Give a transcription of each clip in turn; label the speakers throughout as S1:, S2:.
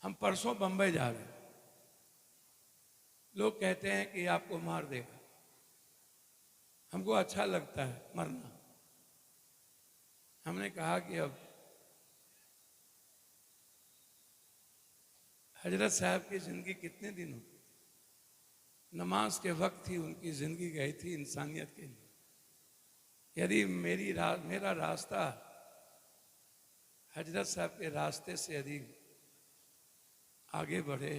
S1: हम परसों बंबई जा रहे हैं, लोग कहते हैं कि आपको मार देगा। हमको अच्छा लगता है मरना। हमने कहा कि अब हजरत साहब की जिंदगी कितने दिन हो, नमाज के वक्त ही उनकी जिंदगी गई थी इंसानियत के लिए। यदि मेरा रास्ता हजरत साहब के रास्ते से यदि आगे बढ़े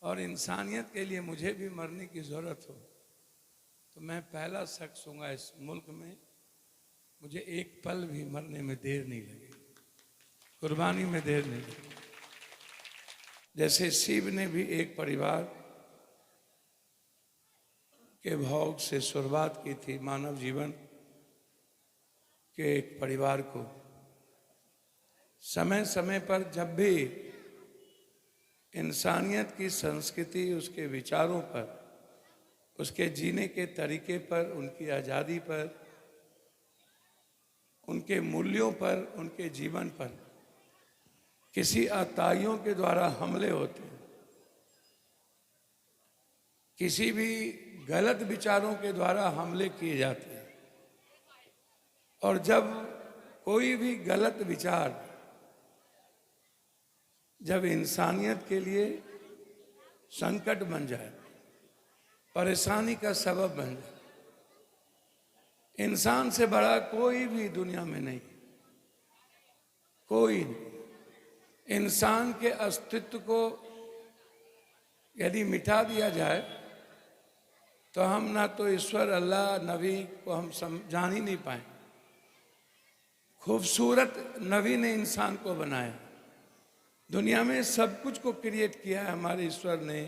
S1: और इंसानियत के लिए मुझे भी मरने की जरूरत हो, तो मैं पहला शख्स हूँगा इस मुल्क में, मुझे एक पल भी मरने में देर नहीं लगेगी, कुर्बानी में देर नहीं लगेगी। जैसे शिव ने भी एक परिवार के भोग से शुरुआत की थी, मानव जीवन के एक परिवार को समय समय पर जब भी इंसानियत की संस्कृति, उसके विचारों पर, उसके जीने के तरीके पर, उनकी आज़ादी पर, उनके मूल्यों पर, उनके जीवन पर किसी आताइयों के द्वारा हमले होते हैं, किसी भी गलत विचारों के द्वारा हमले किए जाते हैं। और जब कोई भी गलत विचार जब इंसानियत के लिए संकट बन जाए, परेशानी का सबब बन जाए, इंसान से बड़ा कोई भी दुनिया में नहीं, कोई नहीं। इंसान के अस्तित्व को यदि मिटा दिया जाए तो हम ना तो ईश्वर, अल्लाह, नबी को हम जान ही नहीं पाए। खूबसूरत नबी ने इंसान को बनाया, दुनिया में सब कुछ को क्रिएट किया है हमारे ईश्वर ने,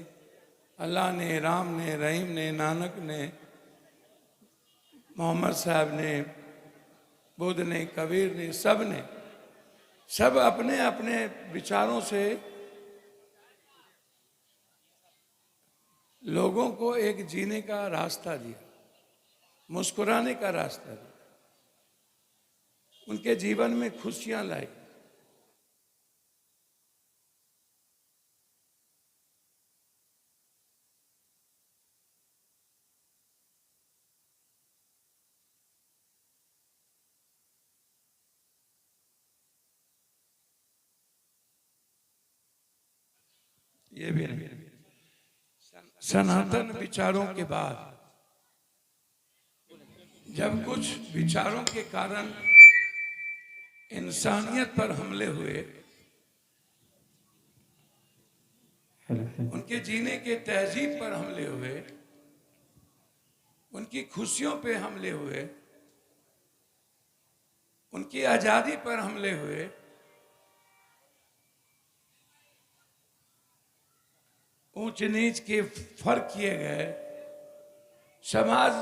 S1: अल्लाह ने, राम ने, रहीम ने, नानक ने, मोहम्मद साहब ने, बुद्ध ने, कबीर ने, सब अपने अपने विचारों से लोगों को एक जीने का रास्ता दिया, मुस्कुराने का रास्ता दिया, उनके जीवन में खुशियां लाई। ये भी नहीं, सनातन विचारों के बाद जब कुछ विचारों के कारण इंसानियत पर हमले हुए, उनके जीने के तहजीब पर हमले हुए, उनकी खुशियों पे हमले हुए, उनकी आजादी पर हमले हुए, ऊंच नीच के फर्क किए गए, समाज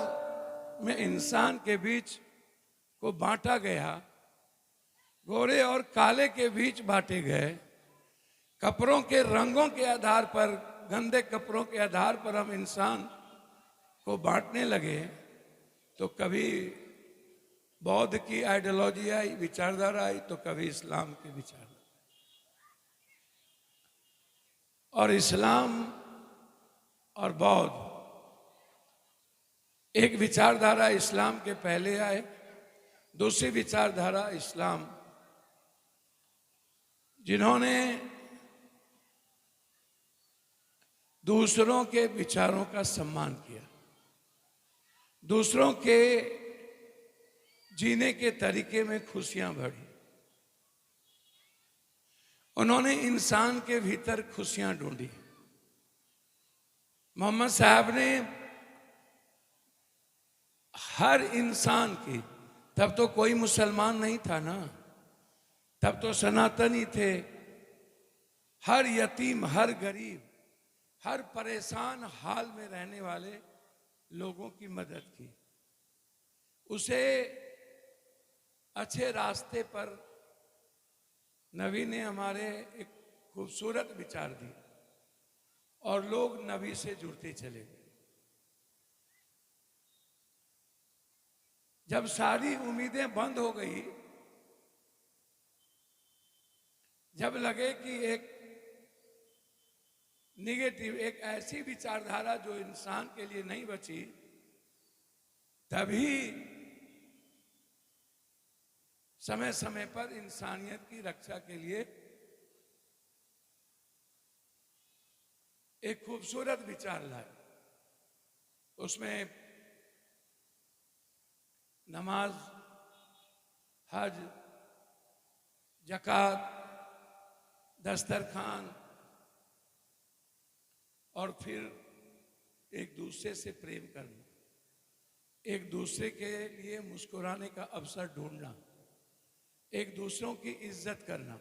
S1: में इंसान के बीच को बांटा गया, गोरे और काले के बीच बांटे गए, कपड़ों के रंगों के आधार पर, गंदे कपड़ों के आधार पर हम इंसान को बांटने लगे, तो कभी बौद्ध की आइडियोलॉजी आई, विचारधारा आई, तो कभी इस्लाम की विचारधारा। और इस्लाम और बौद्ध, एक विचारधारा इस्लाम के पहले आए, दूसरी विचारधारा इस्लाम, जिन्होंने दूसरों के विचारों का सम्मान किया, दूसरों के जीने के तरीके में खुशियां भरी, उन्होंने इंसान के भीतर खुशियां ढूंढी। मोहम्मद साहब ने हर इंसान की, तब तो कोई मुसलमान नहीं था ना, तब तो सनातनी थे, हर यतीम, हर गरीब, हर परेशान हाल में रहने वाले लोगों की मदद की, उसे अच्छे रास्ते पर नबी ने हमारे एक खूबसूरत विचार दिए और लोग नबी से जुड़ते चले गए। जब सारी उम्मीदें बंद हो गई, जब लगे कि एक निगेटिव, एक ऐसी विचारधारा जो इंसान के लिए नहीं बची, तभी समय समय पर इंसानियत की रक्षा के लिए एक खूबसूरत विचार लाए। उसमें नमाज, हज, ज़कात, दस्तरखान और फिर एक दूसरे से प्रेम करना, एक दूसरे के लिए मुस्कुराने का अवसर ढूंढना, एक दूसरों की इज्जत करना,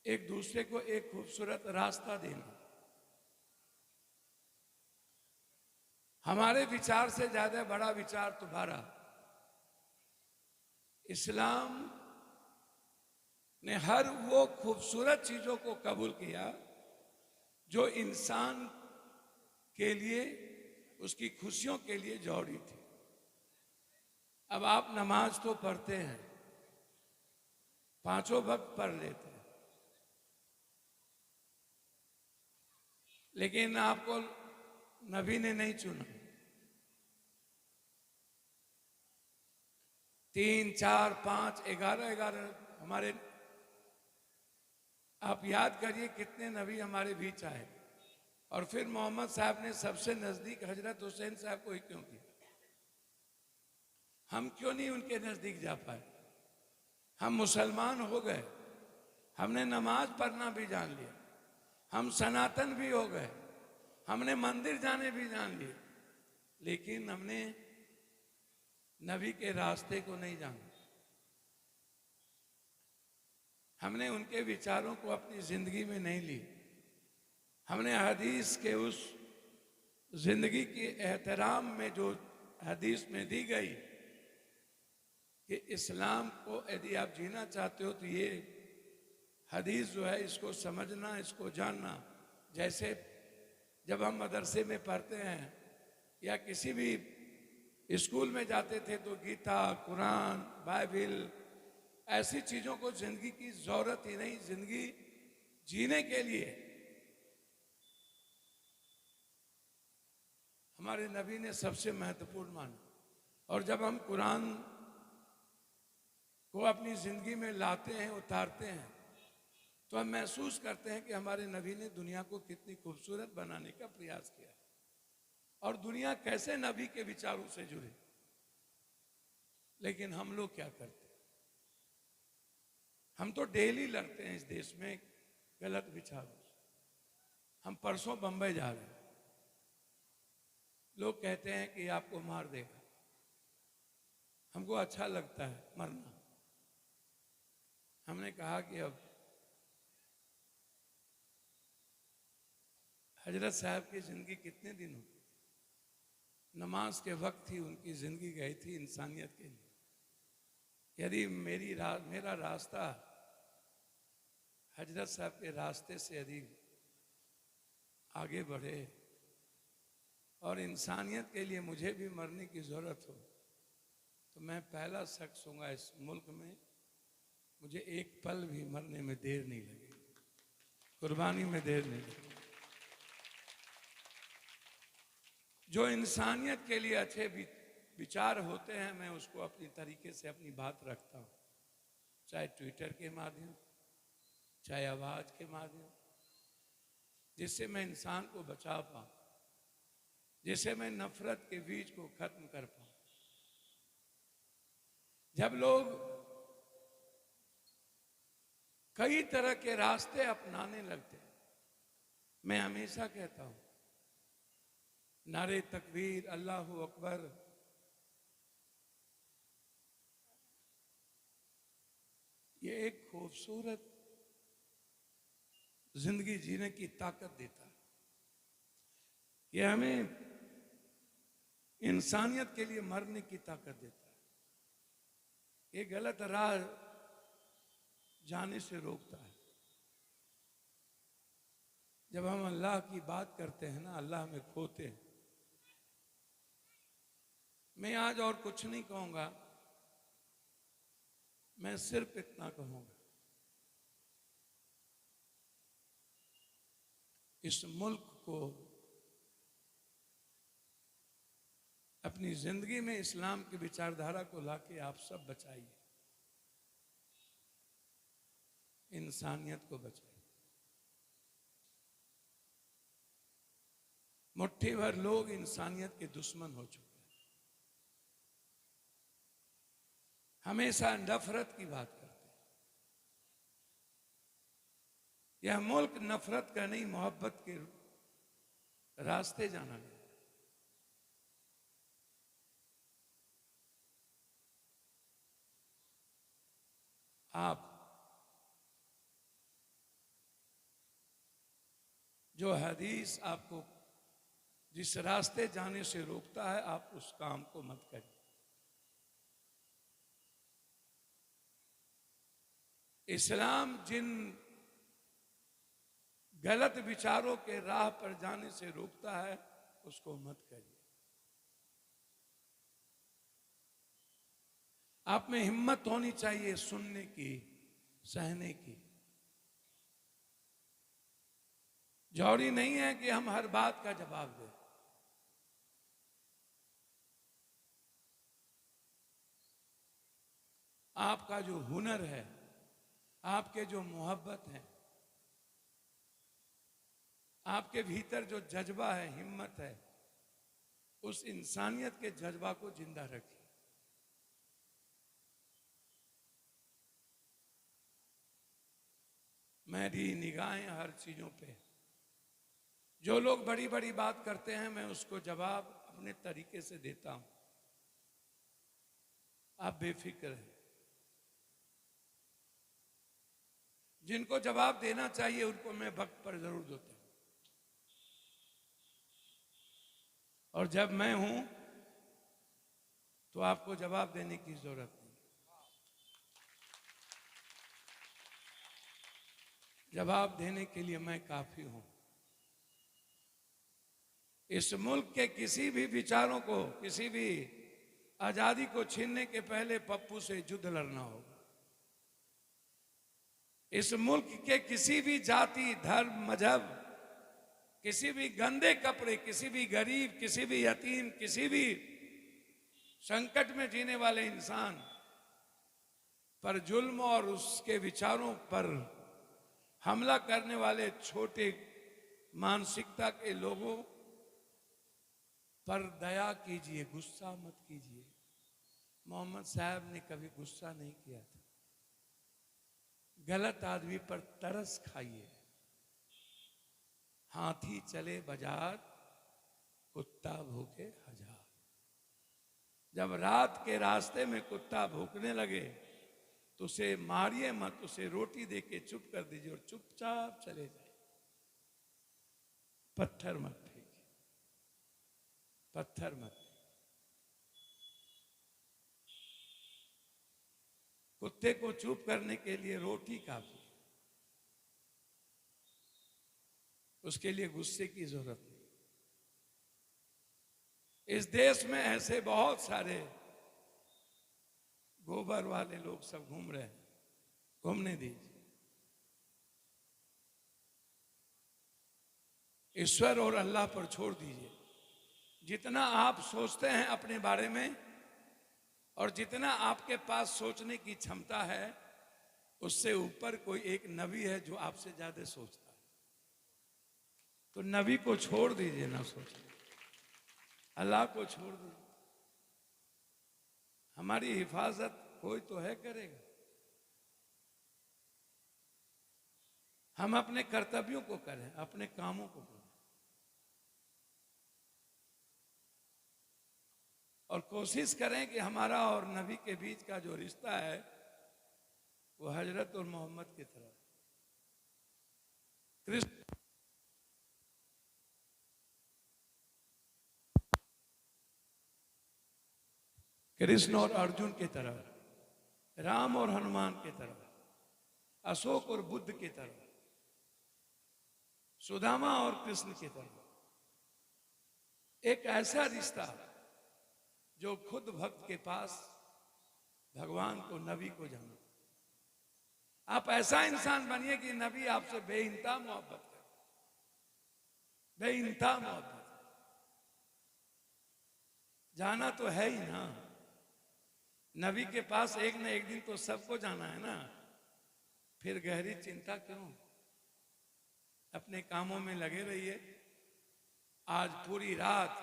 S1: एक दूसरे को एक खूबसूरत रास्ता देना। हमारे विचार से ज्यादा बड़ा विचार तुम्हारा। इस्लाम ने हर वो खूबसूरत चीजों को कबूल किया जो इंसान के लिए, उसकी खुशियों के लिए जरूरी थी। अब आप नमाज तो पढ़ते हैं, पांचों वक्त पढ़ लेते हैं, लेकिन आपको नबी ने नहीं चुना। 3, 4, 5, 11 हमारे, आप याद करिए कितने नबी हमारे बीच आए। और फिर मोहम्मद साहब ने सबसे नजदीक हजरत हुसैन साहब को ही क्यों किया? हम क्यों नहीं उनके नजदीक जा पाए? हम मुसलमान हो गए, हमने नमाज पढ़ना भी जान लिया, हम सनातन भी हो गए, हमने मंदिर जाने भी जान लिए, लेकिन हमने नबी के रास्ते को नहीं जाना। हमने उनके विचारों को अपनी जिंदगी में नहीं ली। हमने हदीस के उस जिंदगी के एहतराम में जो हदीस में दी गई कि इस्लाम को यदि आप जीना चाहते हो तो ये हदीस जो है इसको समझना, इसको जानना। जैसे जब हम मदरसे में पढ़ते हैं या किसी भी स्कूल में जाते थे तो गीता, कुरान, बाइबिल, ऐसी चीजों को जिंदगी की जरूरत ही नहीं, जिंदगी जीने के लिए हमारे नबी ने सबसे महत्वपूर्ण माना। और जब हम कुरान को अपनी जिंदगी में लाते हैं, उतारते हैं, तो हम महसूस करते हैं कि हमारे नबी ने दुनिया को कितनी खूबसूरत बनाने का प्रयास किया और दुनिया कैसे नबी के विचारों से जुड़े। लेकिन हम लोग क्या करते हैं? हम तो डेली लड़ते हैं इस देश में गलत विचारों से। हम परसों बंबई जा रहे हैं, लोग कहते हैं कि आपको मार देगा। हमको अच्छा लगता है मरना। हमने कहा कि अब हजरत साहब की जिंदगी कितने दिन हो, नमाज के वक्त ही उनकी जिंदगी गई थी इंसानियत के लिए। यदि मेरा रास्ता हजरत साहब के रास्ते से यदि आगे बढ़े और इंसानियत के लिए मुझे भी मरने की जरूरत हो, तो मैं पहला शख्स हूँगा इस मुल्क में, मुझे एक पल भी मरने में देर नहीं लगेगी, कुर्बानी में देर नहीं लगेगी। जो इंसानियत के लिए अच्छे विचार होते हैं, मैं उसको अपनी तरीके से अपनी बात रखता हूँ, चाहे ट्विटर के माध्यम, चाहे आवाज के माध्यम, जिससे मैं इंसान को बचा पाऊँ, जिससे मैं नफरत के बीज को खत्म कर पाऊँ। जब लोग कई तरह के रास्ते अपनाने लगते हैं, मैं हमेशा कहता हूं नारे तकबीर, अल्लाहू अकबर, ये एक खूबसूरत जिंदगी जीने की ताकत देता है। ये हमें इंसानियत के लिए मरने की ताकत देता है। ये गलत राह जाने से रोकता है। जब हम अल्लाह की बात करते हैं ना, अल्लाह में खोते हैं। मैं आज और कुछ नहीं कहूंगा, मैं सिर्फ इतना कहूंगा, इस मुल्क को अपनी जिंदगी में इस्लाम की विचारधारा को लाके आप सब बचाइए, इंसानियत को बचाइए। मुट्ठी भर लोग इंसानियत के दुश्मन हो चुके हैं, हमेशा नफरत की बात करते हैं। यह मुल्क नफरत का नहीं, मोहब्बत के रास्ते जाना नहीं। आप जो हदीस आपको जिस रास्ते जाने से रोकता है, आप उस काम को मत करिए। इस्लाम जिन गलत विचारों के राह पर जाने से रोकता है, उसको मत करिए। आप में हिम्मत होनी चाहिए सुनने की, सहने की। जरूरी नहीं है कि हम हर बात का जवाब दें। आपका जो हुनर है, आपके जो मोहब्बत है, आपके भीतर जो जज्बा है, हिम्मत है, उस इंसानियत के जज्बा को जिंदा रखिए। मेरी निगाहें हर चीजों पे। जो लोग बड़ी बड़ी बात करते हैं, मैं उसको जवाब अपने तरीके से देता हूं। आप बेफिक्र हैं। जिनको जवाब देना चाहिए उनको मैं वक्त पर जरूर देता हूं, और जब मैं हूं तो आपको जवाब देने की जरूरत नहीं। जवाब देने के लिए मैं काफी हूं। इस मुल्क के किसी भी विचारों को, किसी भी आजादी को छीनने के पहले पप्पू से युद्ध लड़ना होगा। इस मुल्क के किसी भी जाति, धर्म, मजहब, किसी भी गंदे कपड़े, किसी भी गरीब, किसी भी यतीम, किसी भी संकट में जीने वाले इंसान पर जुल्म और उसके विचारों पर हमला करने वाले छोटे मानसिकता के लोगों पर दया कीजिए, गुस्सा मत कीजिए। मोहम्मद साहब ने कभी गुस्सा नहीं किया था। गलत आदमी पर तरस खाइए। हाथी चले बाजार, कुत्ता भूखे हजार। जब रात के रास्ते में कुत्ता भूखने लगे तो उसे मारिए मत, उसे रोटी देके चुप कर दीजिए और चुपचाप चले जाए। पत्थर मत फेंकिए, पत्थर मत। कुत्ते को चुप करने के लिए रोटी काफी, उसके लिए गुस्से की जरूरत नहीं। इस देश में ऐसे बहुत सारे गोबर वाले लोग सब घूम रहे हैं, घूमने दीजिए। ईश्वर और अल्लाह पर छोड़ दीजिए। जितना आप सोचते हैं अपने बारे में और जितना आपके पास सोचने की क्षमता है, उससे ऊपर कोई एक नबी है जो आपसे ज्यादा सोचता है। तो नबी को छोड़ दीजिए, ना सोचिए, अल्लाह को छोड़ दीजिए। हमारी हिफाजत कोई तो है करेगा। हम अपने कर्तव्यों को करें, अपने कामों को करें, और कोशिश करें कि हमारा और नबी के बीच का जो रिश्ता है वो हजरत और मोहम्मद की तरह। कृष्ण और अर्जुन की तरह, राम और हनुमान की तरह, अशोक और बुद्ध की तरह, सुदामा और कृष्ण की तरह। एक ऐसा रिश्ता जो खुद भक्त के पास भगवान को, नबी को जाने। आप ऐसा इंसान बनिए कि नबी आपसे बेइंतहा मोहब्बत करे। बेइंतहा मोहब्बत। जाना तो है ही ना, नबी के पास एक न एक दिन तो सबको जाना है ना, फिर गहरी चिंता क्यों? अपने कामों में लगे रहिए। आज पूरी रात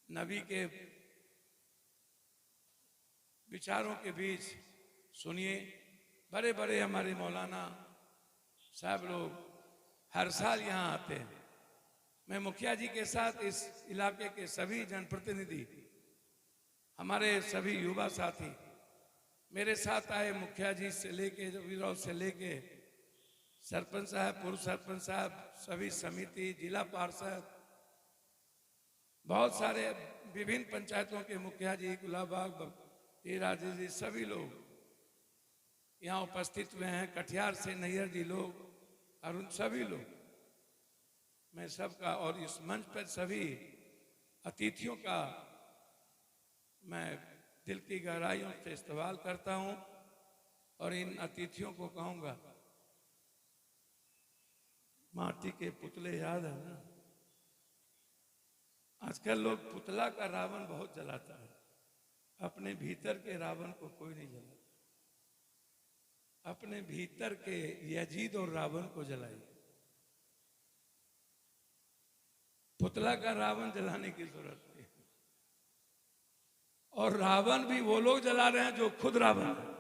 S1: नबी के विचारों के बीच सुनिए। बड़े बड़े हमारे मौलाना साहब लोग हर साल यहाँ आते हैं। मैं मुखिया जी के साथ इस इलाके के सभी जनप्रतिनिधि, हमारे सभी युवा साथी मेरे साथ आए। मुखिया जी से लेके विरोध से लेके सरपंच साहब, पूर्व सरपंच साहब, सभी समिति, जिला पार्षद, बहुत सारे विभिन्न पंचायतों के मुखिया जी, गुलाबाग, राजेश जी, सभी लोग यहाँ उपस्थित हुए हैं। कटिहार से नैयर जी लोग और उन सभी लोग, मैं सबका और इस मंच पर सभी अतिथियों का मैं दिल की गहराइयों से इस्तकबाल करता हूं। और इन अतिथियों को कहूंगा, माटी के पुतले याद है ना? आजकल लोग पुतला का रावण बहुत जलाता है, अपने भीतर के रावण को कोई नहीं जलाता। अपने भीतर के यजीद और रावण को जलाइए। पुतला का रावण जलाने की जरूरत नहीं। और रावण भी वो लोग जला रहे हैं जो खुद रावण है।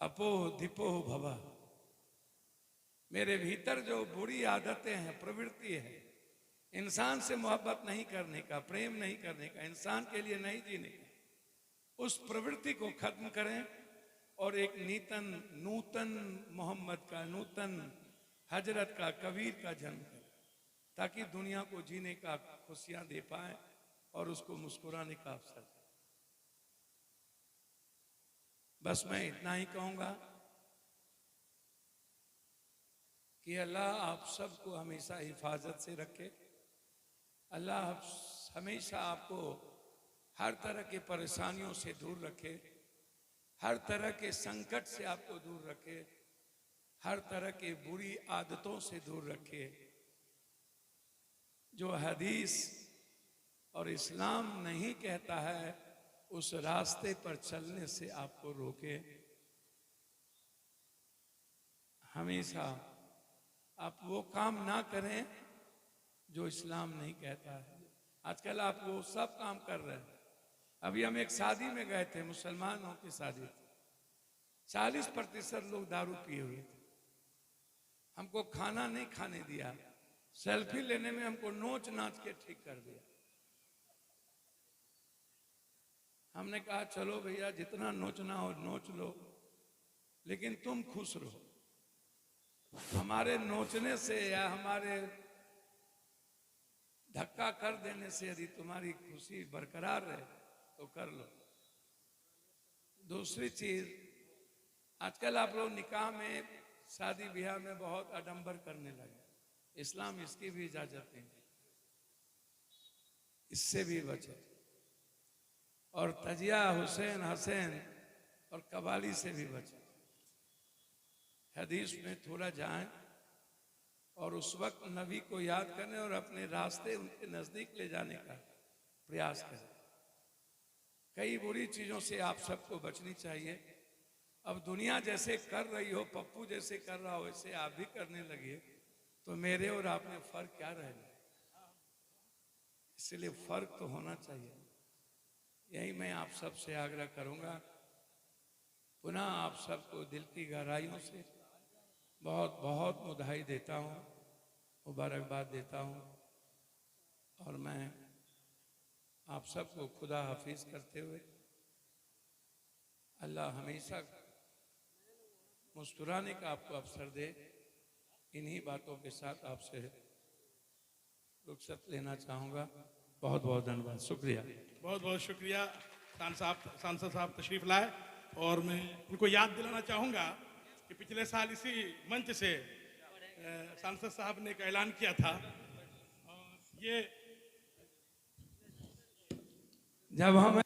S1: अपो दीपो भवा, मेरे भीतर जो बुरी आदतें हैं, प्रवृत्ति है, इंसान से मोहब्बत नहीं करने का, प्रेम नहीं करने का, इंसान के लिए नहीं जीने का, उस प्रवृत्ति को खत्म करें और एक नूतन मोहम्मद का, नूतन हजरत का, कबीर का जन्म करें, ताकि दुनिया को जीने का खुशियां दे पाए और उसको मुस्कुराने का अवसर दे। बस मैं इतना ही कहूंगा कि अल्लाह आप सबको हमेशा हिफाजत से रखे। अल्लाह हमेशा आपको हर तरह की परेशानियों से दूर रखे, हर तरह के संकट से आपको दूर रखे, हर तरह की बुरी आदतों से दूर रखे। जो हदीस और इस्लाम नहीं कहता है, उस रास्ते पर चलने से आपको रोके। हमेशा आप वो काम ना करें जो इस्लाम नहीं कहता है। आजकल आप वो सब काम कर रहे हैं। अभी हम एक शादी में गए थे, मुसलमानों की शादी थी। 40% लोग दारू पिए हुए थे। हमको खाना नहीं खाने दिया, सेल्फी लेने में हमको नोच नाच के ठीक कर दिया। हमने कहा चलो भैया जितना नोचना हो नोच लो, लेकिन तुम खुश रहो। हमारे नोचने से या हमारे धक्का कर देने से यदि तुम्हारी खुशी बरकरार रहे तो कर लो। दूसरी चीज, आजकल आप लोग निकाह में, शादी ब्याह में बहुत आडंबर करने लगे। इस्लाम इसकी भी इजाजत नहीं, इससे भी बचे। और तजिया, हुसैन, हसैन और कबाली से भी बचे। हदीस में थोड़ा जाएं और उस वक्त नबी को याद करने और अपने रास्ते उनके नजदीक ले जाने का प्रयास करें। कई बुरी चीजों से आप सबको बचनी चाहिए। अब दुनिया जैसे कर रही हो, पप्पू जैसे कर रहा हो, वैसे आप भी करने लगिए तो मेरे और आप में फर्क क्या रहेगा? इसलिए फर्क तो होना चाहिए। यही मैं आप सबसे आग्रह करूंगा। पुनः आप सबको दिल की गहराइयों से बहुत बहुत बधाई देता हूं, मुबारकबाद देता हूं। और मैं आप सबको खुदा हाफिज करते हुए, अल्लाह हमेशा मुस्कुराने का आपको अवसर दे, इन्हीं बातों के साथ आपसे रुखसत लेना चाहूँगा। बहुत बहुत धन्यवाद, शुक्रिया।
S2: बहुत बहुत शुक्रिया। सांसद साहब तशरीफ लाए और मैं उनको याद दिलाना चाहूँगा कि पिछले साल इसी मंच से सांसद साहब ने एक ऐलान किया था। और ये
S1: जब हम